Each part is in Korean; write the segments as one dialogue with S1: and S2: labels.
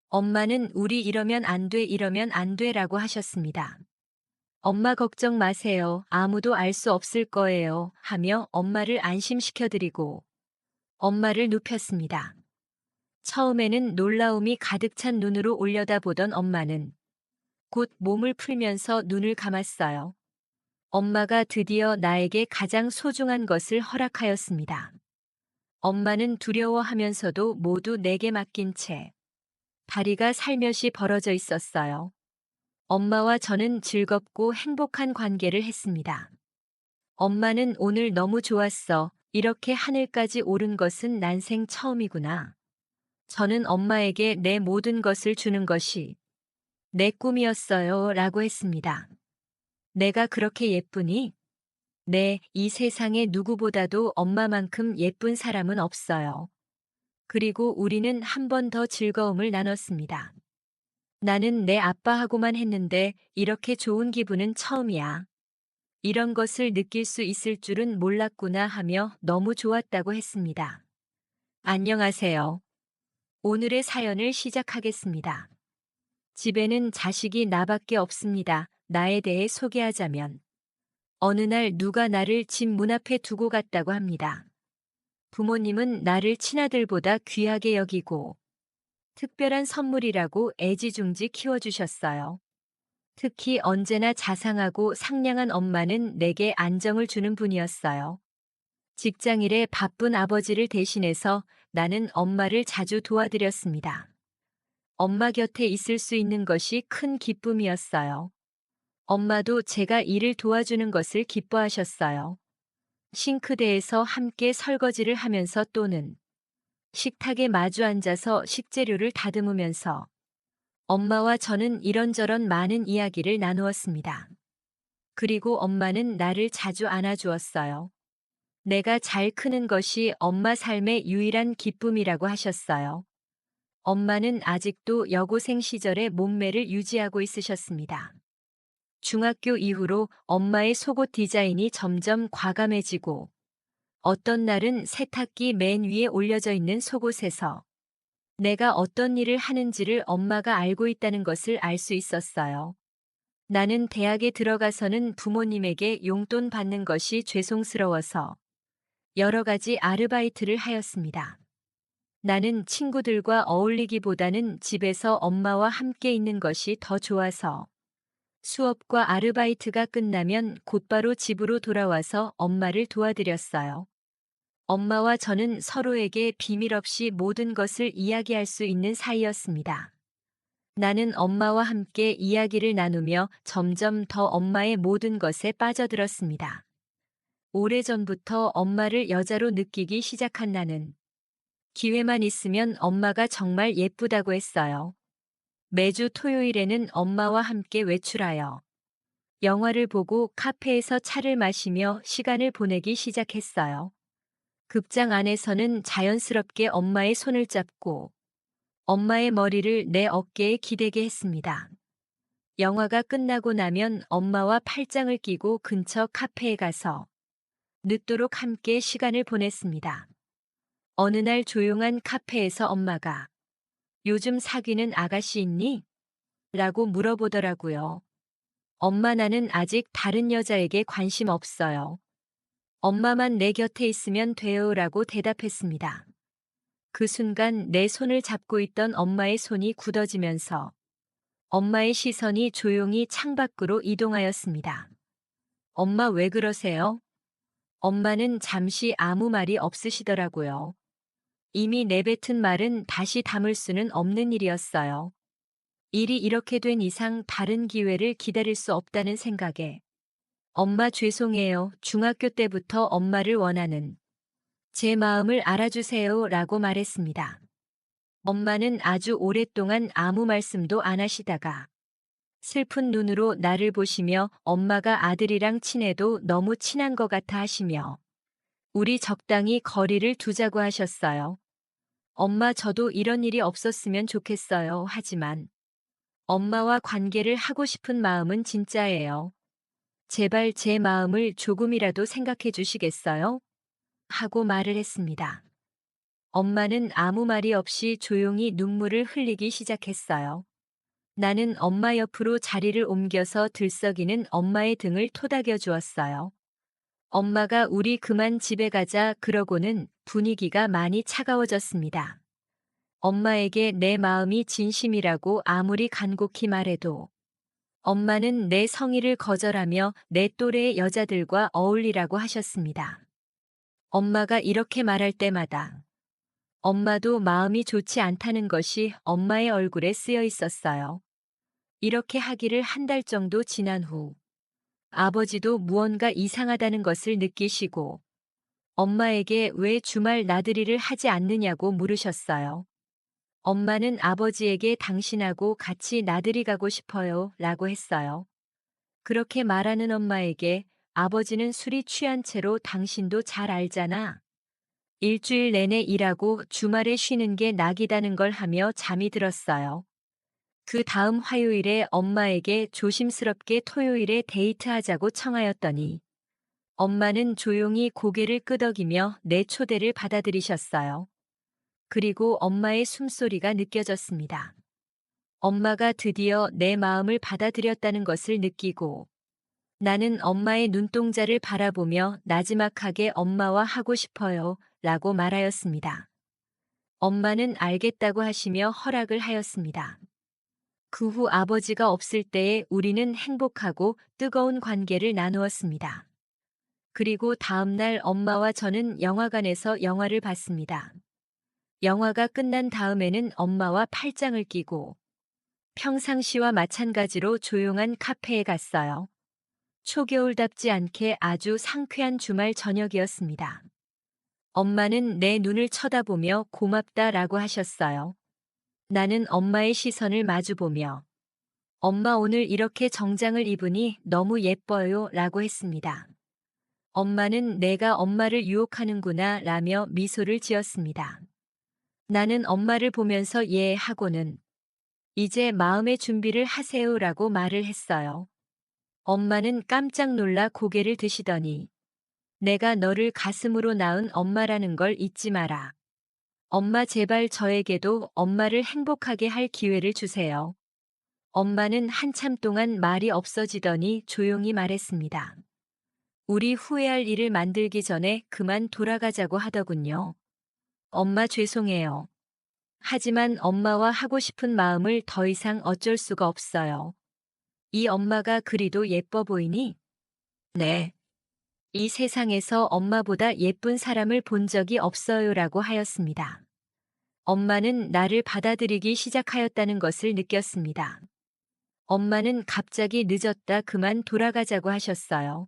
S1: 엄마는 우리 이러면 안 돼, 이러면 안 돼라고 하셨습니다. 엄마 걱정 마세요. 아무도 알 수 없을 거예요. 하며 엄마를 안심시켜드리고 엄마를 눕혔습니다. 처음에는 놀라움이 가득 찬 눈으로 올려다보던 엄마는 곧 몸을 풀면서 눈을 감았어요. 엄마가 드디어 나에게 가장 소중한 것을 허락하였습니다. 엄마는 두려워하면서도 모두 내게 맡긴 채 다리가 살며시 벌어져 있었어요. 엄마와 저는 즐겁고 행복한 관계를 했습니다. 엄마는 오늘 너무 좋았어. 이렇게 하늘까지 오른 것은 난생 처음이구나. 저는 엄마에게 내 모든 것을 주는 것이 내 꿈이었어요. 라고 했습니다. 내가 그렇게 예쁘니? 네, 이 세상에 누구보다도 엄마만큼 예쁜 사람은 없어요. 그리고 우리는 한 번 더 즐거움을 나눴습니다. 나는 내 아빠하고만 했는데 이렇게 좋은 기분은 처음이야. 이런 것을 느낄 수 있을 줄은 몰랐구나 하며 너무 좋았다고 했습니다. 안녕하세요. 오늘의 사연을 시작하겠습니다. 집에는 자식이 나밖에 없습니다. 나에 대해 소개하자면 어느 날 누가 나를 집 문 앞에 두고 갔다고 합니다. 부모님은 나를 친아들보다 귀하게 여기고 특별한 선물이라고 애지중지 키워주셨어요. 특히 언제나 자상하고 상냥한 엄마는 내게 안정을 주는 분이었어요. 직장일에 바쁜 아버지를 대신해서 나는 엄마를 자주 도와드렸습니다. 엄마 곁에 있을 수 있는 것이 큰 기쁨이었어요. 엄마도 제가 일을 도와주는 것을 기뻐하셨어요. 싱크대에서 함께 설거지를 하면서 또는 식탁에 마주 앉아서 식재료를 다듬으면서 엄마와 저는 이런저런 많은 이야기를 나누었습니다. 그리고 엄마는 나를 자주 안아주었어요. 내가 잘 크는 것이 엄마 삶의 유일한 기쁨이라고 하셨어요. 엄마는 아직도 여고생 시절의 몸매를 유지하고 있으셨습니다. 중학교 이후로 엄마의 속옷 디자인이 점점 과감해지고 어떤 날은 세탁기 맨 위에 올려져 있는 속옷에서 내가 어떤 일을 하는지를 엄마가 알고 있다는 것을 알 수 있었어요. 나는 대학에 들어가서는 부모님에게 용돈 받는 것이 죄송스러워서 여러 가지 아르바이트를 하였습니다. 나는 친구들과 어울리기보다는 집에서 엄마와 함께 있는 것이 더 좋아서 수업과 아르바이트가 끝나면 곧바로 집으로 돌아와서 엄마를 도와드렸어요. 엄마와 저는 서로에게 비밀 없이 모든 것을 이야기할 수 있는 사이였습니다. 나는 엄마와 함께 이야기를 나누며 점점 더 엄마의 모든 것에 빠져들었습니다. 오래전부터 엄마를 여자로 느끼기 시작한 나는 기회만 있으면 엄마가 정말 예쁘다고 했어요. 매주 토요일에는 엄마와 함께 외출하여 영화를 보고 카페에서 차를 마시며 시간을 보내기 시작했어요. 극장 안에서는 자연스럽게 엄마의 손을 잡고 엄마의 머리를 내 어깨에 기대게 했습니다. 영화가 끝나고 나면 엄마와 팔짱을 끼고 근처 카페에 가서 늦도록 함께 시간을 보냈습니다. 어느 날 조용한 카페에서 엄마가 요즘 사귀는 아가씨 있니? 라고 물어보더라고요. 엄마 나는 아직 다른 여자에게 관심 없어요. 엄마만 내 곁에 있으면 돼요 라고 대답했습니다. 그 순간 내 손을 잡고 있던 엄마의 손이 굳어지면서 엄마의 시선이 조용히 창밖으로 이동하였습니다. 엄마 왜 그러세요? 엄마는 잠시 아무 말이 없으시더라고요. 이미 내뱉은 말은 다시 담을 수는 없는 일이었어요. 일이 이렇게 된 이상 다른 기회를 기다릴 수 없다는 생각에 엄마 죄송해요. 중학교 때부터 엄마를 원하는 제 마음을 알아주세요 라고 말했습니다. 엄마는 아주 오랫동안 아무 말씀도 안 하시다가 슬픈 눈으로 나를 보시며 엄마가 아들이랑 친해도 너무 친한 것 같아 하시며 우리 적당히 거리를 두자고 하셨어요. 엄마 저도 이런 일이 없었으면 좋겠어요. 하지만 엄마와 관계를 하고 싶은 마음은 진짜예요. 제발 제 마음을 조금이라도 생각해 주시겠어요? 하고 말을 했습니다. 엄마는 아무 말이 없이 조용히 눈물을 흘리기 시작했어요. 나는 엄마 옆으로 자리를 옮겨서 들썩이는 엄마의 등을 토닥여 주었어요. 엄마가 우리 그만 집에 가자 그러고는 분위기가 많이 차가워졌습니다. 엄마에게 내 마음이 진심이라고 아무리 간곡히 말해도 엄마는 내 성의를 거절하며 내 또래의 여자들과 어울리라고 하셨습니다. 엄마가 이렇게 말할 때마다 엄마도 마음이 좋지 않다는 것이 엄마의 얼굴에 쓰여 있었어요. 이렇게 하기를 한 달 정도 지난 후 아버지도 무언가 이상하다는 것을 느끼시고 엄마에게 왜 주말 나들이를 하지 않느냐고 물으셨어요. 엄마는 아버지에게 당신하고 같이 나들이 가고 싶어요 라고 했어요. 그렇게 말하는 엄마에게 아버지는 술이 취한 채로 당신도 잘 알잖아. 일주일 내내 일하고 주말에 쉬는 게 낙이다는 걸 하며 잠이 들었어요. 그 다음 화요일에 엄마에게 조심스럽게 토요일에 데이트하자고 청하였더니 엄마는 조용히 고개를 끄덕이며 내 초대를 받아들이셨어요. 그리고 엄마의 숨소리가 느껴졌습니다. 엄마가 드디어 내 마음을 받아들였다는 것을 느끼고 나는 엄마의 눈동자를 바라보며 나지막하게 엄마와 하고 싶어요 라고 말하였습니다. 엄마는 알겠다고 하시며 허락을 하였습니다. 그 후 아버지가 없을 때에 우리는 행복하고 뜨거운 관계를 나누었습니다. 그리고 다음 날 엄마와 저는 영화관에서 영화를 봤습니다. 영화가 끝난 다음에는 엄마와 팔짱을 끼고 평상시와 마찬가지로 조용한 카페에 갔어요. 초겨울답지 않게 아주 상쾌한 주말 저녁이었습니다. 엄마는 내 눈을 쳐다보며 고맙다라고 하셨어요. 나는 엄마의 시선을 마주보며 엄마 오늘 이렇게 정장을 입으니 너무 예뻐요 라고 했습니다. 엄마는 내가 엄마를 유혹하는구나 라며 미소를 지었습니다. 나는 엄마를 보면서 예 하고는 이제 마음의 준비를 하세요 라고 말을 했어요. 엄마는 깜짝 놀라 고개를 드시더니 내가 너를 가슴으로 낳은 엄마라는 걸 잊지 마라. 엄마 제발 저에게도 엄마를 행복하게 할 기회를 주세요. 엄마는 한참 동안 말이 없어지더니 조용히 말했습니다. 우리 후회할 일을 만들기 전에 그만 돌아가자고 하더군요. 엄마 죄송해요. 하지만 엄마와 하고 싶은 마음을 더 이상 어쩔 수가 없어요. 이 엄마가 그리도 예뻐 보이니? 네. 이 세상에서 엄마보다 예쁜 사람을 본 적이 없어요라고 하였습니다. 엄마는 나를 받아들이기 시작하였다는 것을 느꼈습니다. 엄마는 갑자기 늦었다 그만 돌아가자고 하셨어요.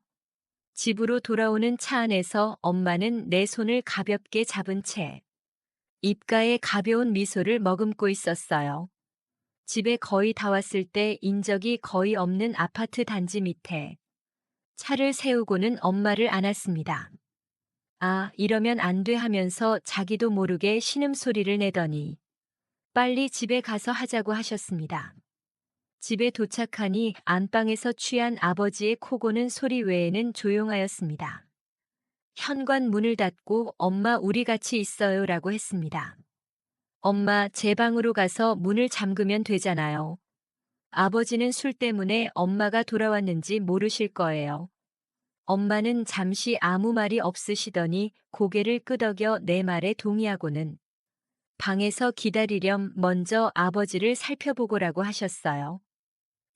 S1: 집으로 돌아오는 차 안에서 엄마는 내 손을 가볍게 잡은 채 입가에 가벼운 미소를 머금고 있었어요. 집에 거의 다 왔을 때 인적이 거의 없는 아파트 단지 밑에 차를 세우고는 엄마를 안았습니다. 아, 이러면 안 돼 하면서 자기도 모르게 신음소리를 내더니 빨리 집에 가서 하자고 하셨습니다. 집에 도착하니 안방에서 취한 아버지의 코 고는 소리 외에는 조용하였습니다. 현관 문을 닫고 엄마 우리 같이 있어요 라고 했습니다. 엄마 제 방으로 가서 문을 잠그면 되잖아요. 아버지는 술 때문에 엄마가 돌아왔는지 모르실 거예요. 엄마는 잠시 아무 말이 없으시더니 고개를 끄덕여 내 말에 동의하고는 방에서 기다리렴 먼저 아버지를 살펴보고라고 하셨어요.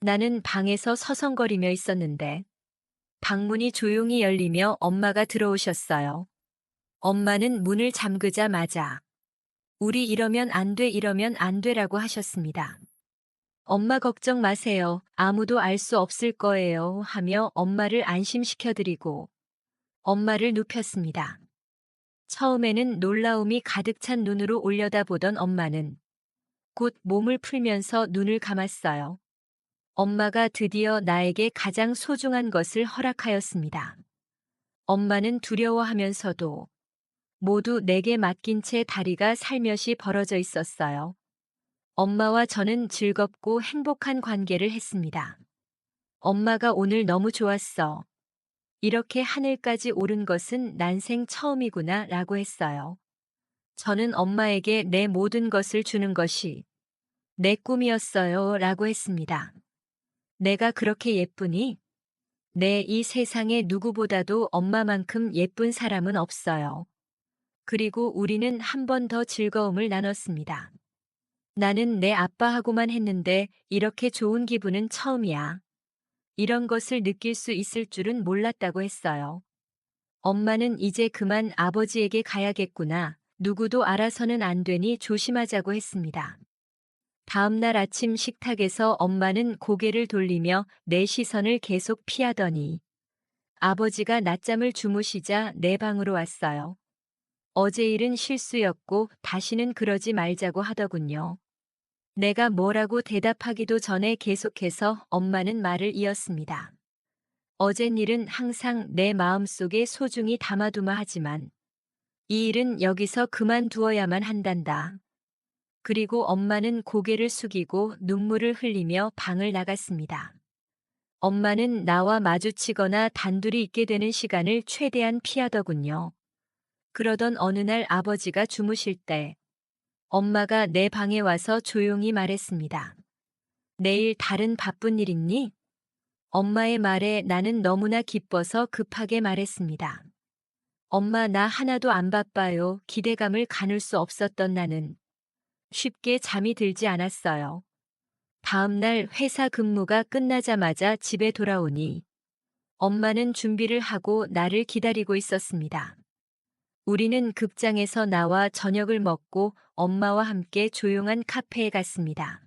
S1: 나는 방에서 서성거리며 있었는데 방문이 조용히 열리며 엄마가 들어오셨어요. 엄마는 문을 잠그자마자 우리 이러면 안 돼, 이러면 안 돼라고 하셨습니다. 엄마 걱정 마세요. 아무도 알 수 없을 거예요 하며 엄마를 안심시켜드리고 엄마를 눕혔습니다. 처음에는 놀라움이 가득 찬 눈으로 올려다보던 엄마는 곧 몸을 풀면서 눈을 감았어요. 엄마가 드디어 나에게 가장 소중한 것을 허락하였습니다. 엄마는 두려워하면서도 모두 내게 맡긴 채 다리가 살며시 벌어져 있었어요. 엄마와 저는 즐겁고 행복한 관계를 했습니다. 엄마가 오늘 너무 좋았어. 이렇게 하늘까지 오른 것은 난생 처음이구나 라고 했어요. 저는 엄마에게 내 모든 것을 주는 것이 내 꿈이었어요 라고 했습니다. 내가 그렇게 예쁘니? 네, 이 세상에 누구보다도 엄마만큼 예쁜 사람은 없어요. 그리고 우리는 한 번 더 즐거움을 나눴습니다. 나는 내 아빠하고만 했는데 이렇게 좋은 기분은 처음이야. 이런 것을 느낄 수 있을 줄은 몰랐다고 했어요. 엄마는 이제 그만 아버지에게 가야겠구나. 누구도 알아서는 안 되니 조심하자고 했습니다. 다음 날 아침 식탁에서 엄마는 고개를 돌리며 내 시선을 계속 피하더니 아버지가 낮잠을 주무시자 내 방으로 왔어요. 어제 일은 실수였고 다시는 그러지 말자고 하더군요. 내가 뭐라고 대답하기도 전에 계속해서 엄마는 말을 이었습니다. 어젠 일은 항상 내 마음속에 소중히 담아두마 하지만 이 일은 여기서 그만두어야만 한단다. 그리고 엄마는 고개를 숙이고 눈물을 흘리며 방을 나갔습니다. 엄마는 나와 마주치거나 단둘이 있게 되는 시간을 최대한 피하더군요. 그러던 어느 날 아버지가 주무실 때 엄마가 내 방에 와서 조용히 말했습니다. 내일 다른 바쁜 일 있니? 엄마의 말에 나는 너무나 기뻐서 급하게 말했습니다. 엄마, 나 하나도 안 바빠요. 기대감을 가눌 수 없었던 나는 쉽게 잠이 들지 않았어요. 다음 날 회사 근무가 끝나자마자 집에 돌아오니 엄마는 준비를 하고 나를 기다리고 있었습니다. 우리는 극장에서 나와 저녁을 먹고 엄마와 함께 조용한 카페에 갔습니다.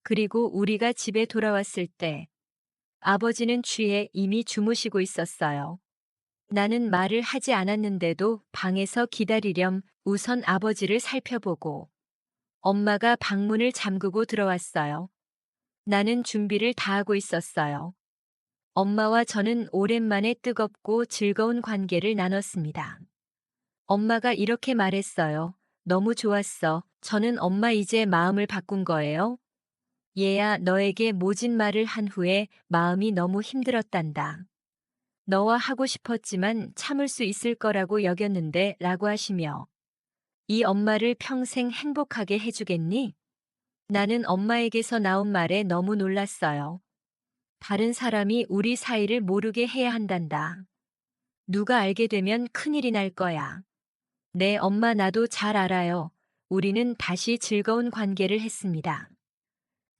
S1: 그리고 우리가 집에 돌아왔을 때 아버지는 취해 이미 주무시고 있었어요. 나는 말을 하지 않았는데도 방에서 기다리렴 우선 아버지를 살펴보고 엄마가 방문을 잠그고 들어왔어요. 나는 준비를 다 하고 있었어요. 엄마와 저는 오랜만에 뜨겁고 즐거운 관계를 나눴습니다. 엄마가 이렇게 말했어요. 너무 좋았어. 저는 엄마 이제 마음을 바꾼 거예요. 얘야, 너에게 모진 말을 한 후에 마음이 너무 힘들었단다. 너와 하고 싶었지만 참을 수 있을 거라고 여겼는데 라고 하시며 이 엄마를 평생 행복하게 해주겠니? 나는 엄마에게서 나온 말에 너무 놀랐어요. 다른 사람이 우리 사이를 모르게 해야 한단다. 누가 알게 되면 큰일이 날 거야. 네, 엄마 나도 잘 알아요. 우리는 다시 즐거운 관계를 했습니다.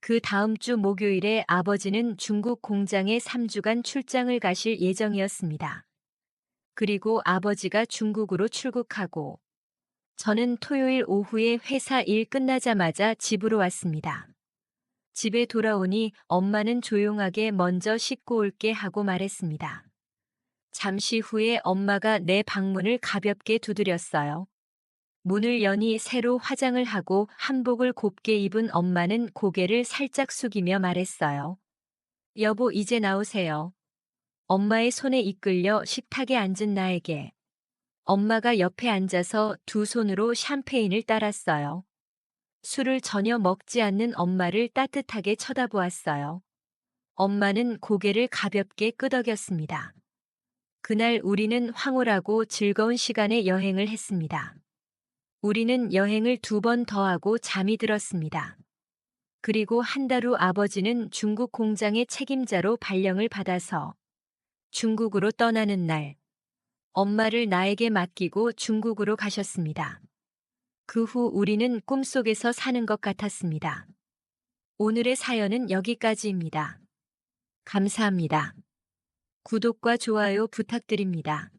S1: 그 다음 주 목요일에 아버지는 중국 공장에 3주간 출장을 가실 예정이었습니다. 그리고 아버지가 중국으로 출국하고 저는 토요일 오후에 회사 일 끝나자마자 집으로 왔습니다. 집에 돌아오니 엄마는 조용하게 먼저 씻고 올게 하고 말했습니다. 잠시 후에 엄마가 내 방문을 가볍게 두드렸어요. 문을 여니 새로 화장을 하고 한복을 곱게 입은 엄마는 고개를 살짝 숙이며 말했어요. 여보, 이제 나오세요. 엄마의 손에 이끌려 식탁에 앉은 나에게 엄마가 옆에 앉아서 두 손으로 샴페인을 따랐어요. 술을 전혀 먹지 않는 엄마를 따뜻하게 쳐다보았어요. 엄마는 고개를 가볍게 끄덕였습니다. 그날 우리는 황홀하고 즐거운 시간의 여행을 했습니다. 우리는 여행을 2번 더 하고 잠이 들었습니다. 그리고 한 달 후 아버지는 중국 공장의 책임자로 발령을 받아서 중국으로 떠나는 날, 엄마를 나에게 맡기고 중국으로 가셨습니다. 그 후 우리는 꿈속에서 사는 것 같았습니다. 오늘의 사연은 여기까지입니다. 감사합니다. 구독과 좋아요 부탁드립니다.